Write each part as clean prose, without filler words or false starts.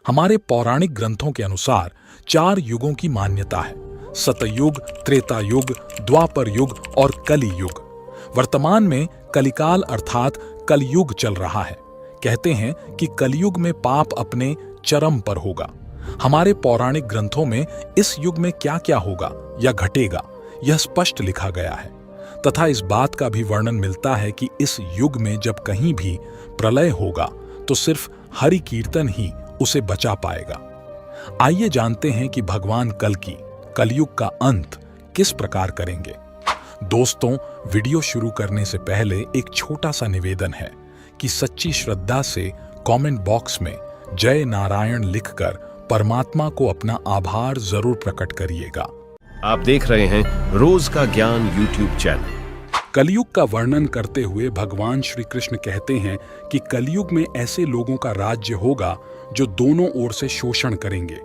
हमारे पौराणिक ग्रंथों के अनुसार 4 युगों की मान्यता है: सतयुग, त्रेता युग, द्वापर युग और कली युग। वर्तमान में कलिकाल अर्थात कलयुग चल रहा है। कहते हैं कि कलयुग में पाप अपने चरम पर होगा। हमारे पौराणिक ग्रंथों में इस युग में क्या क्या होगा या घटेगा, यह स्पष्ट लिखा गया है तथा इस बात का भी वर्णन मिलता है कि इस युग में जब कहीं भी प्रलय होगा तो सिर्फ हरि कीर्तन ही उसे बचा पाएगा। आइए जानते हैं कि भगवान कल की कलयुग का अंत किस प्रकार करेंगे। दोस्तों, वीडियो शुरू करने से पहले एक छोटा सा निवेदन है कि सच्ची श्रद्धा से कमेंट बॉक्स में जय नारायण लिखकर परमात्मा को अपना आभार जरूर प्रकट करिएगा। आप देख रहे हैं रोज का ज्ञान यूट्यूब चैनल। कलयुग का वर्णन करते हुए भगवान श्री कृष्ण कहते हैं कि कलयुग में ऐसे लोगों का राज्य होगा जो दोनों ओर से शोषण करेंगे,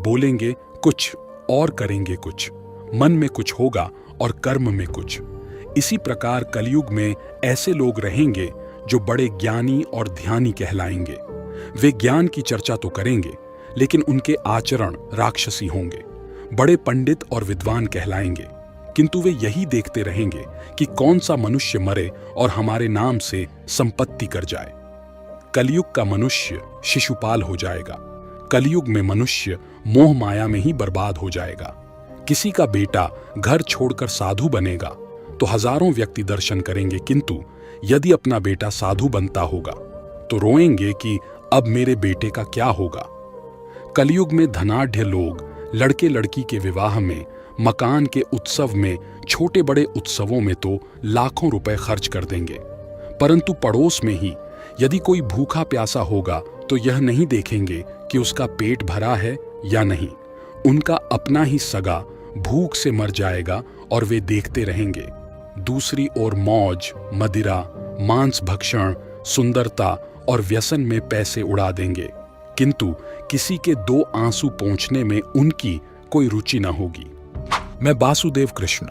बोलेंगे कुछ और करेंगे कुछ, मन में कुछ होगा और कर्म में कुछ। इसी प्रकार कलयुग में ऐसे लोग रहेंगे जो बड़े ज्ञानी और ध्यानी कहलाएंगे। वे ज्ञान की चर्चा तो करेंगे लेकिन उनके आचरण राक्षसी होंगे। बड़े पंडित और विद्वान कहलाएंगे किंतु वे यही देखते रहेंगे कि कौन सा मनुष्य मरे और हमारे नाम से संपत्ति कर जाए। कलयुग का मनुष्य शिशुपाल हो जाएगा। कलयुग में मनुष्य मोह माया में ही बर्बाद हो जाएगा। किसी का बेटा घर छोड़कर साधु बनेगा तो हजारों व्यक्ति दर्शन करेंगे, किंतु यदि अपना बेटा साधु बनता होगा तो रोएंगे कि अब मेरे बेटे का क्या होगा। कलयुग में धनाढ्य लोग लड़के लड़की के विवाह में, मकान के उत्सव में, छोटे बड़े उत्सवों में तो लाखों रुपए खर्च कर देंगे, परंतु पड़ोस में ही यदि कोई भूखा प्यासा होगा तो यह नहीं देखेंगे कि उसका पेट भरा है या नहीं। उनका अपना ही सगा भूख से मर जाएगा और वे देखते रहेंगे। दूसरी ओर मौज, मदिरा, मांस भक्षण, सुंदरता और व्यसन में पैसे उड़ा देंगे, किंतु किसी के 2 आंसू पोंछने में उनकी कोई रुचि न होगी। मैं वासुदेव कृष्ण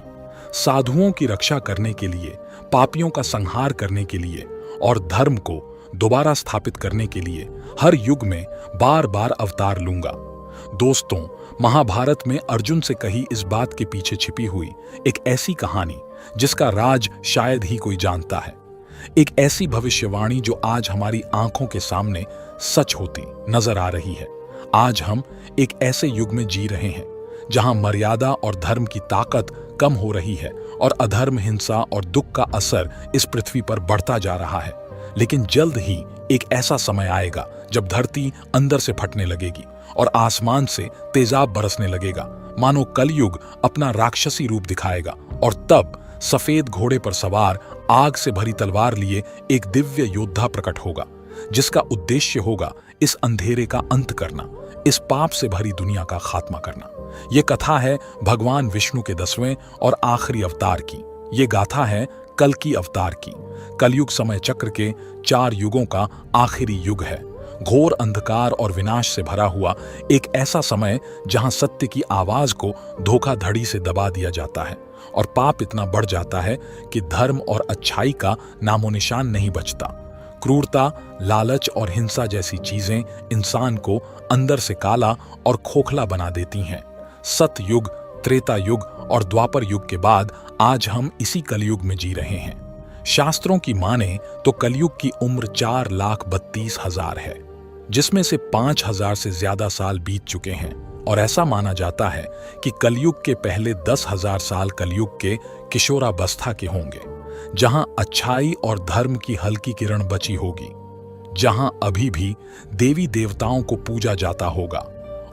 साधुओं की रक्षा करने के लिए, पापियों का संहार करने के लिए और धर्म को दोबारा स्थापित करने के लिए हर युग में बार बार अवतार लूंगा। दोस्तों, महाभारत में अर्जुन से कही इस बात के पीछे छिपी हुई एक ऐसी कहानी जिसका राज शायद ही कोई जानता है, एक ऐसी भविष्यवाणी जो आज हमारी आंखों के सामने सच होती नजर आ रही है। आज हम एक ऐसे युग में जी रहे हैं जहां मर्यादा और धर्म की ताकत कम हो रही है और अधर्म, हिंसा और दुख का असर इस पृथ्वी पर बढ़ता जा रहा है। लेकिन जल्द ही एक ऐसा समय आएगा जब धरती अंदर से फटने लगेगी और आसमान से तेजाब बरसने लगेगा, मानो कलयुग अपना राक्षसी रूप दिखाएगा। और तब सफेद घोड़े पर सवार, आग से भरी तलवार लिए एक दिव्य योद्धा प्रकट होगा जिसका उद्देश्य होगा इस अंधेरे का अंत करना, इस पाप से भरी दुनिया का खात्मा करना। ये कथा है भगवान विष्णु के 10वें और आखिरी अवतार की। ये गाथा है कल की अवतार की। कलयुग समय चक्र के 4 युगों का आखिरी युग है। घोर अंधकार और विनाश से भरा हुआ एक ऐसा समय जहां सत्य की आवाज को धोखाधड़ी से दबा दिया जाता है और पाप इतना बढ़ जाता है कि धर्म और अच्छाई का नामो निशान नहीं बचता। क्रूरता, लालच और हिंसा जैसी चीजें इंसान को अंदर से काला और खोखला बना देती हैं। सतयुग, त्रेता युग और द्वापर युग के बाद आज हम इसी कलयुग में जी रहे हैं। शास्त्रों की माने तो कलयुग की उम्र 4,32,000 है, जिसमें से 5,000 से ज्यादा साल बीत चुके हैं। और ऐसा माना जाता है कि कलयुग के पहले 10,000 साल कलयुग के किशोरावस्था के होंगे, जहां अच्छाई और धर्म की हल्की किरण बची होगी, जहां अभी भी देवी देवताओं को पूजा जाता होगा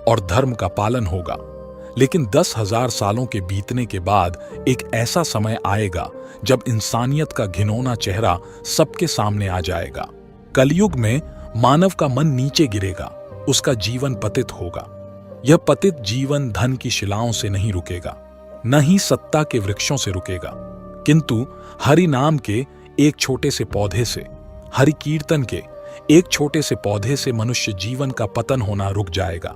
और धर्म का पालन होगा। लेकिन 10,000 सालों के बीतने के बाद एक ऐसा समय आएगा जब इंसानियत का घिनौना चेहरा सबके सामने आ जाएगा। कलयुग में मानव का मन नीचे गिरेगा, उसका जीवन पतित होगा। यह पतित जीवन धन की शिलाओं से नहीं रुकेगा, न ही सत्ता के वृक्षों से रुकेगा, किंतु हरि नाम के एक छोटे से पौधे से, हरि कीर्तन के एक छोटे से पौधे से मनुष्य जीवन का पतन होना रुक जाएगा।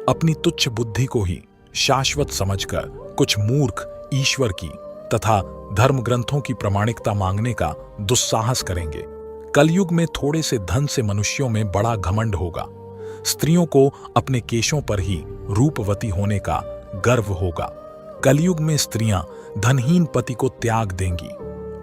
अपनी तुच्छ बुद्धि को ही शाश्वत समझकर कुछ मूर्ख ईश्वर की तथा धर्म ग्रंथों की प्रामाणिकता मांगने का दुस्साहस करेंगे। कलयुग में थोड़े से धन से मनुष्यों में बड़ा घमंड होगा। स्त्रियों को अपने केशों पर ही रूपवती होने का गर्व होगा। कलयुग में स्त्रियां धनहीन पति को त्याग देंगी।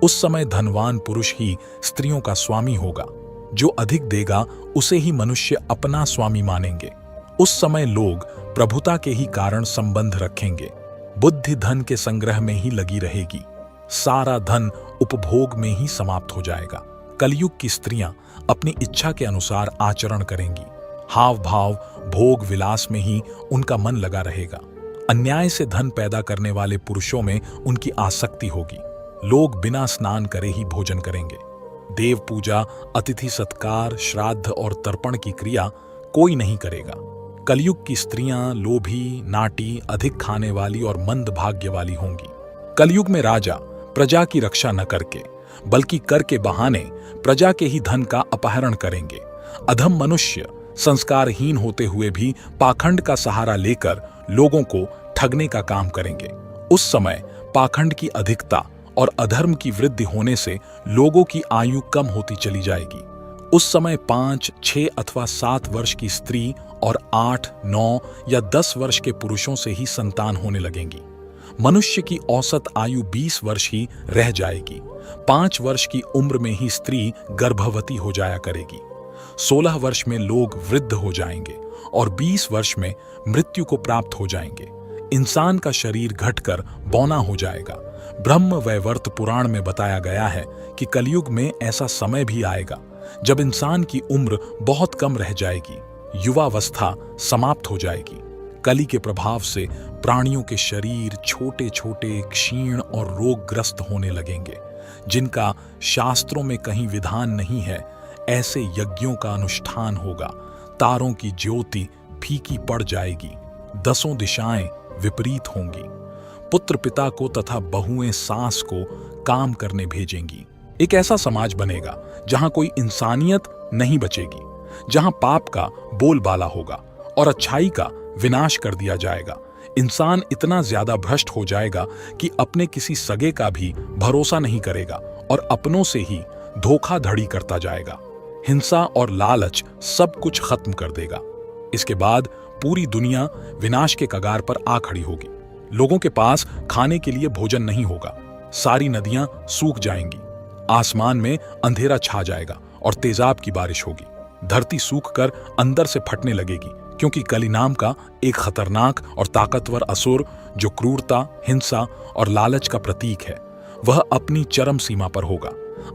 उस समय धनवान पुरुष ही स्त्रियों का स्वामी होगा। जो अधिक देगा उसे ही मनुष्य अपना स्वामी मानेंगे। उस समय लोग प्रभुता के ही कारण संबंध रखेंगे। बुद्धि धन के संग्रह में ही लगी रहेगी। सारा धन उपभोग में ही समाप्त हो जाएगा। कलयुग की स्त्रियां अपनी इच्छा के अनुसार आचरण करेंगी। हाव भाव भोग विलास में ही उनका मन लगा रहेगा। अन्याय से धन पैदा करने वाले पुरुषों में उनकी आसक्ति होगी। लोग बिना स्नान करे ही भोजन करेंगे। देव पूजा, अतिथि सत्कार, श्राद्ध और तर्पण की क्रिया कोई नहीं करेगा। कलयुग की स्त्रियां लोभी, नाटी, अधिक खाने वाली और मंद भाग्य वाली होंगी। कलयुग में राजा प्रजा की रक्षा न करके बल्कि कर के बहाने प्रजा के ही धन का अपहरण करेंगे। अधम मनुष्य संस्कारहीन होते हुए भी पाखंड का सहारा लेकर लोगों को ठगने का काम करेंगे। उस समय पाखंड की अधिकता और अधर्म की वृद्धि होने से लोगों की आयु कम होती चली जाएगी। उस समय 5, 6 अथवा 7 वर्ष की स्त्री और 8, 9 या 10 वर्ष के पुरुषों से ही संतान होने लगेंगी। मनुष्य की औसत आयु 20 वर्ष ही रह जाएगी। 5 वर्ष की उम्र में ही स्त्री गर्भवती हो जाया करेगी। 16 वर्ष में लोग वृद्ध हो जाएंगे और 20 वर्ष में मृत्यु को प्राप्त हो जाएंगे। इंसान का शरीर घटकर बौना हो जाएगा। ब्रह्म वैवर्त पुराण में बताया गया है कि कलयुग में ऐसा समय भी आएगा जब इंसान की उम्र बहुत कम रह जाएगी। युवावस्था समाप्त हो जाएगी। कली के प्रभाव से प्राणियों के शरीर छोटे छोटे, क्षीण और रोगग्रस्त होने लगेंगे। जिनका शास्त्रों में कहीं विधान नहीं है, ऐसे यज्ञों का अनुष्ठान होगा। तारों की ज्योति फीकी पड़ जाएगी। 10 दिशाएं विपरीत होंगी। पुत्र पिता को तथा बहुएं सास को काम करने भेजेंगी। एक ऐसा समाज बनेगा जहां कोई इंसानियत नहीं बचेगी, जहां पाप का बोलबाला होगा और अच्छाई का विनाश कर दिया जाएगा। इंसान इतना ज्यादा भ्रष्ट हो जाएगा कि अपने किसी सगे का भी भरोसा नहीं करेगा और अपनों से ही धोखाधड़ी करता जाएगा। हिंसा और लालच सब कुछ खत्म कर देगा। इसके बाद पूरी दुनिया विनाश के कगार पर आ खड़ी होगी। लोगों के पास खाने के लिए भोजन नहीं होगा। सारी नदियां सूख जाएंगी। आसमान में अंधेरा छा जाएगा और तेजाब की बारिश होगी। धरती सूखकर अंदर से फटने लगेगी, क्योंकि कली नाम का एक खतरनाक और ताकतवर असुर, जो क्रूरता, हिंसा और लालच का प्रतीक है, वह अपनी चरम सीमा पर होगा।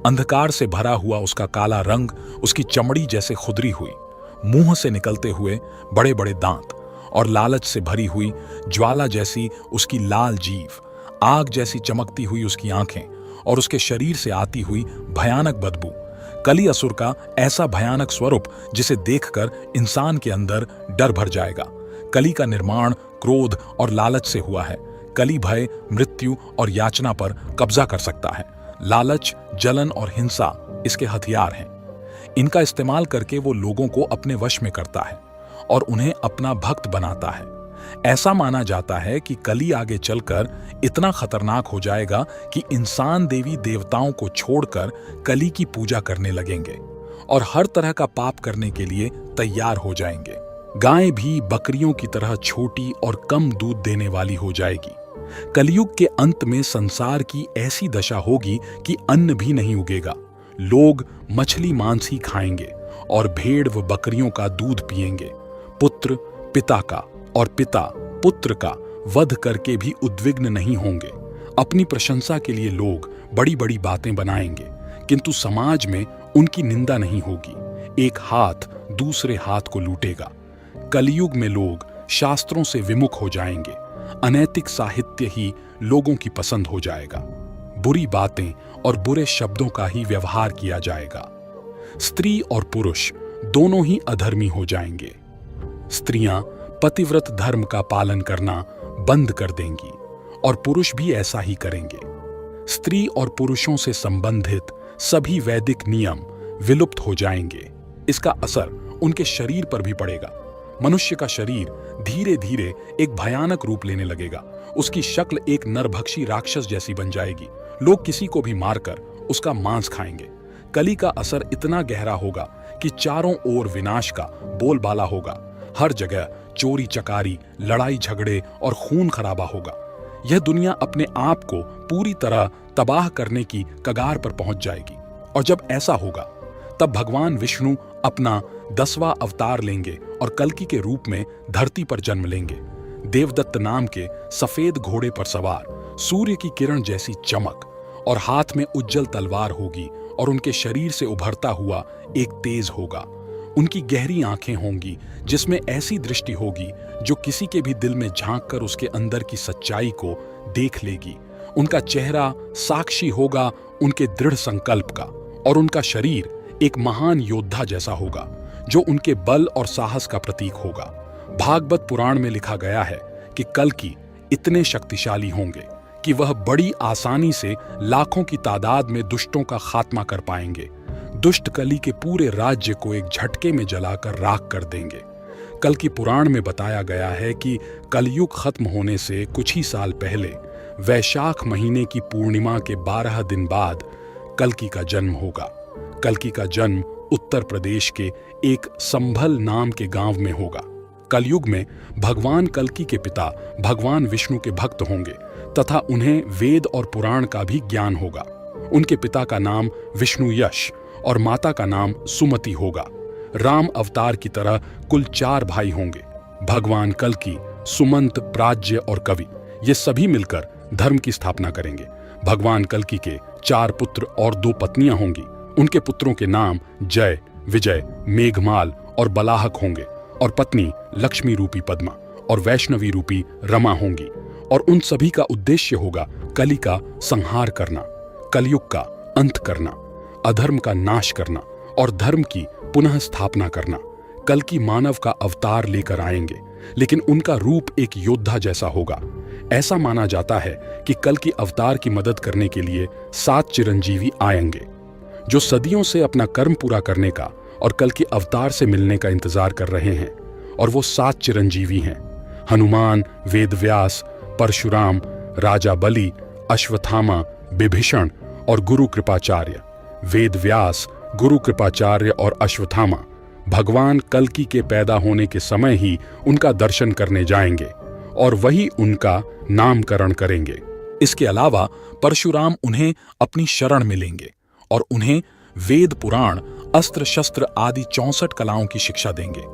अंधकार से भरा हुआ उसका काला रंग उसकी चमड़ी जैसे खुदरी हुई, मुंह से निकलते हुए बड़े बड़े दांत और लालच से भरी हुई ज्वाला जैसी उसकी लाल जीभ, आग जैसी चमकती हुई उसकी आंखें और उसके शरीर से आती हुई भयानक बदबू। कली असुर का ऐसा भयानक स्वरूप जिसे देखकर इंसान के अंदर डर भर जाएगा। कली का निर्माण क्रोध और लालच से हुआ है। कली भय, मृत्यु और याचना पर कब्जा कर सकता है। लालच, जलन और हिंसा इसके हथियार हैं। इनका इस्तेमाल करके वो लोगों को अपने वश में करता है और उन्हें अपना भक्त बनाता है। ऐसा माना जाता है कि कली आगे चलकर इतना खतरनाक हो जाएगा कि इंसान देवी देवताओं को छोड़कर कली की पूजा करने लगेंगे और हर तरह का पाप करने के लिए तैयार हो जाएंगे। गाय भी बकरियों की तरह छोटी और कम दूध देने वाली हो जाएगी। कलयुग के अंत में संसार की ऐसी दशा होगी कि अन्न भी नहीं उगेगा। लोग मछली मांस ही खाएंगे और भेड़ व बकरियों का दूध पिएंगे। पुत्र पिता का और पिता पुत्र का वध करके भी उद्विग्न नहीं होंगे। अपनी प्रशंसा के लिए लोग बड़ी बड़ी बातें बनाएंगे, किंतु समाज में उनकी निंदा नहीं होगी। एक हाथ दूसरे हाथ को लूटेगा। कलयुग में लोग शास्त्रों से विमुख हो जाएंगे। अनैतिक साहित्य ही लोगों की पसंद हो जाएगा। बुरी बातें और बुरे शब्दों का ही व्यवहार किया जाएगा। स्त्री और पुरुष दोनों ही अधर्मी हो जाएंगे। स्त्रियां पतिव्रत धर्म का पालन करना बंद कर देंगी और पुरुष भी ऐसा ही करेंगे। स्त्री और पुरुषों से संबंधित सभी वैदिक नियम विलुप्त हो जाएंगे। इसका असर उनके शरीर पर भी पड़ेगा। मनुष्य का शरीर धीरे धीरे एक भयानक रूप लेने लगेगा। उसकी शक्ल एक नरभक्षी राक्षस जैसी बन जाएगी। लोग किसी को भी मारकर उसका मांस खाएंगे। कली का असर इतना गहरा होगा कि चारों ओर विनाश का बोलबाला होगा। हर जगह चोरी चकारी, लड़ाई झगड़े और खून खराबा होगा। यह दुनिया अपने आप को पूरी तरह तबाह करने की कगार पर पहुंच जाएगी। और जब ऐसा होगा तब भगवान विष्णु अपना 10वां अवतार लेंगे और कल्कि के रूप में धरती पर जन्म लेंगे। देवदत्त नाम के सफेद घोड़े पर सवार, सूर्य की किरण जैसी चमक और हाथ में उज्जवल तलवार होगी और उनके शरीर से उभरता हुआ एक तेज होगा। उनकी गहरी आंखें होंगी जिसमें ऐसी दृष्टि होगी जो किसी के भी दिल में झांक कर उसके अंदर की सच्चाई को देख लेगी। उनका चेहरा साक्षी होगा उनके दृढ़ संकल्प का और उनका शरीर एक महान योद्धा जैसा होगा जो उनके बल और साहस का प्रतीक होगा। भागवत पुराण में लिखा गया है कि कल्कि इतने शक्तिशाली होंगे कि वह बड़ी आसानी से लाखों की तादाद में दुष्टों का खात्मा कर पाएंगे। दुष्ट कली के पूरे राज्य को एक झटके में जलाकर राख कर देंगे। कल्कि पुराण में बताया गया है कि कलयुग खत्म होने से कुछ ही साल पहले वैशाख महीने की पूर्णिमा के 12 दिन बाद कल्कि का जन्म होगा। कल्कि का जन्म उत्तर प्रदेश के एक संभल नाम के गांव में होगा। कलयुग में भगवान कल्कि के पिता भगवान विष्णु के भक्त होंगे तथा उन्हें वेद और पुराण का भी ज्ञान होगा। उनके पिता का नाम विष्णु यश और माता का नाम सुमति होगा। राम अवतार की तरह कुल 4 भाई होंगे, भगवान कल्कि, सुमंत, प्राज्य और कवि। ये सभी मिलकर धर्म की स्थापना करेंगे। भगवान कल्कि के 4 पुत्र और 2 पत्नियां होंगी। उनके पुत्रों के नाम जय, विजय, मेघमाल और बलाहक होंगे और पत्नी लक्ष्मी रूपी पद्मा और वैष्णवी रूपी रमा होंगी। और उन सभी का उद्देश्य होगा कली का संहार करना, कलयुग का अंत करना, अधर्म का नाश करना और धर्म की पुनः स्थापना करना। कल्कि मानव का अवतार लेकर आएंगे, लेकिन उनका रूप एक योद्धा जैसा होगा। ऐसा माना जाता है कि कल्कि अवतार की मदद करने के लिए 7 चिरंजीवी आएंगे जो सदियों से अपना कर्म पूरा करने का और कल्कि अवतार से मिलने का इंतजार कर रहे हैं। और वो 7 चिरंजीवी हैं: हनुमान, वेदव्यास, परशुराम, राजा बलि, अश्वत्थामा, विभीषण और गुरु कृपाचार्य। वेदव्यास, गुरु कृपाचार्य और अश्वत्थामा भगवान कल्कि के पैदा होने के समय ही उनका दर्शन करने जाएंगे और वही उनका नामकरण करेंगे। इसके अलावा परशुराम उन्हें अपनी शरण में लेंगे और उन्हें वेद, पुराण, अस्त्र शस्त्र आदि 64 कलाओं की शिक्षा देंगे।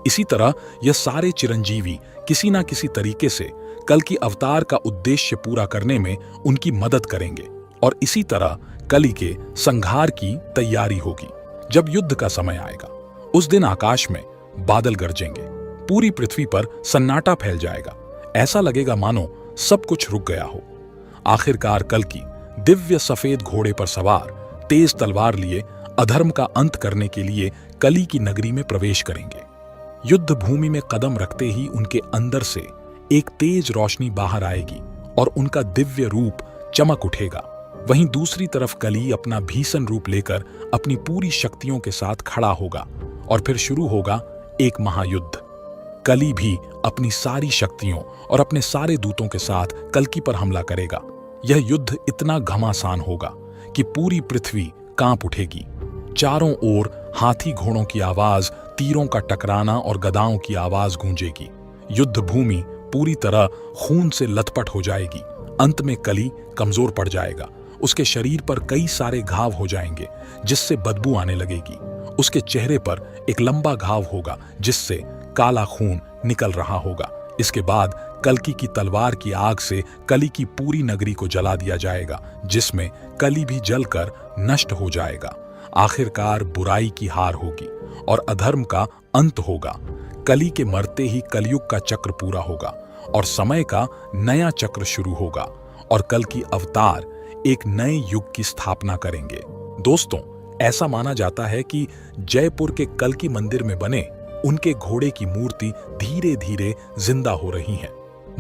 इसी तरह यह सारे चिरंजीवी किसी न किसी तरीके से कल्कि अवतार का उद्देश्य पूरा करने में उनकी मदद करेंगे और इसी तरह कली के संहार की तैयारी होगी। जब युद्ध का समय आएगा उस दिन आकाश में बादल गरजेंगे, पूरी पृथ्वी पर सन्नाटा फैल जाएगा। ऐसा लगेगा मानो सब कुछ रुक गया हो। आखिरकार कल्कि दिव्य सफेद घोड़े पर सवार, तेज तलवार लिए अधर्म का अंत करने के लिए कली की नगरी में प्रवेश करेंगे। युद्ध भूमि में कदम रखते ही उनके अंदर से एक तेज रोशनी बाहर आएगी और उनका दिव्य रूप चमक उठेगा। वहीं दूसरी तरफ कली अपना भीषण रूप लेकर अपनी पूरी शक्तियों के साथ खड़ा होगा और फिर शुरू होगा एक महायुद्ध। कली भी अपनी सारी शक्तियों और अपने सारे दूतों के साथ कल्कि पर हमला करेगा। यह युद्ध इतना घमासान होगा कि पूरी पृथ्वी कांप उठेगी। चारों ओर हाथी घोड़ों की आवाज, तीरों का टकराना और गदाओं की आवाज गूंजेगी। युद्ध भूमि पूरी तरह खून से लथपथ हो जाएगी। अंत में कली कमजोर पड़ जाएगा। उसके शरीर पर कई सारे घाव हो जाएंगे जिससे बदबू आने लगेगी। उसके चेहरे पर एक लंबा घाव होगा जिससे काला खून निकल रहा होगा। इसके बाद कल्कि की तलवार की आग से कली की पूरी नगरी को जला दिया जाएगा, जिसमें कली भी जलकर नष्ट हो जाएगा। आखिरकार बुराई की हार होगी और अधर्म का अंत होगा। कली के मरते ही कलयुग का चक्र पूरा होगा और समय का नया चक्र शुरू होगा और कल्कि अवतार एक नए युग की स्थापना करेंगे। दोस्तों, ऐसा माना जाता है कि जयपुर के कल्कि मंदिर में बने उनके घोड़े की मूर्ति धीरे धीरे जिंदा हो रही है।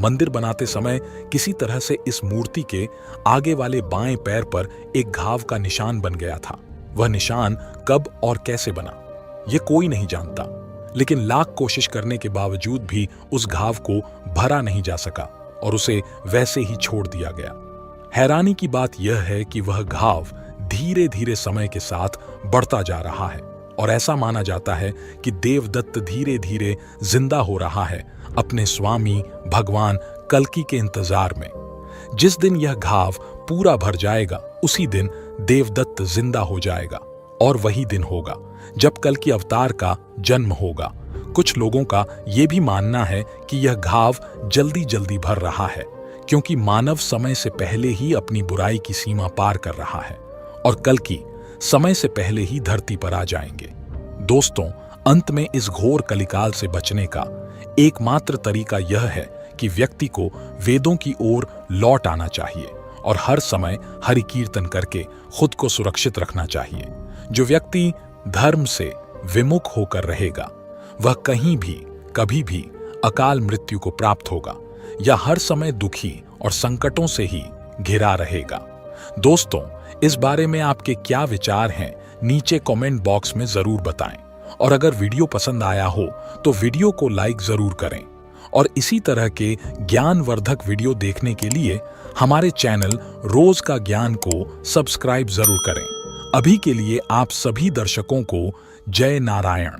मंदिर बनाते समय किसी तरह से इस मूर्ति के आगे वाले बाएं पैर पर एक घाव का निशान बन गया था। वह निशान कब और कैसे बना ये कोई नहीं जानता, लेकिन लाख कोशिश करने के बावजूद भी उस घाव को भरा नहीं जा सका और उसे वैसे ही छोड़ दिया गया। हैरानी की बात यह है कि वह घाव धीरे धीरे समय के साथ बढ़ता जा रहा है और ऐसा माना जाता है कि देवदत्त धीरे धीरे जिंदा हो रहा है अपने स्वामी भगवान कल्कि के इंतजार में। जिस दिन यह घाव पूरा भर जाएगा उसी दिन देवदत्त जिंदा हो जाएगा और वही दिन होगा जब कल्कि अवतार का जन्म होगा। कुछ लोगों का यह भी मानना है कि यह घाव जल्दी जल्दी भर रहा है क्योंकि मानव समय से पहले ही अपनी बुराई की सीमा पार कर रहा है और कल्कि समय से पहले ही धरती पर आ जाएंगे। दोस्तों, अंत में इस घोर कलिकाल से बचने का एकमात्र तरीका यह है कि व्यक्ति को वेदों की ओर लौट आना चाहिए और हर समय हरि कीर्तन करके खुद को सुरक्षित रखना चाहिए। जो व्यक्ति धर्म से विमुख होकर रहेगा वह कहीं भी कभी भी अकाल मृत्यु को प्राप्त होगा या हर समय दुखी और संकटों से ही घिरा रहेगा। दोस्तों, इस बारे में आपके क्या विचार हैं नीचे कमेंट बॉक्स में जरूर बताएं और अगर वीडियो पसंद आया हो तो वीडियो को लाइक जरूर करें और इसी तरह के ज्ञानवर्धक वीडियो देखने के लिए हमारे चैनल रोज का ज्ञान को सब्सक्राइब जरूर करें। अभी के लिए आप सभी दर्शकों को जय नारायण।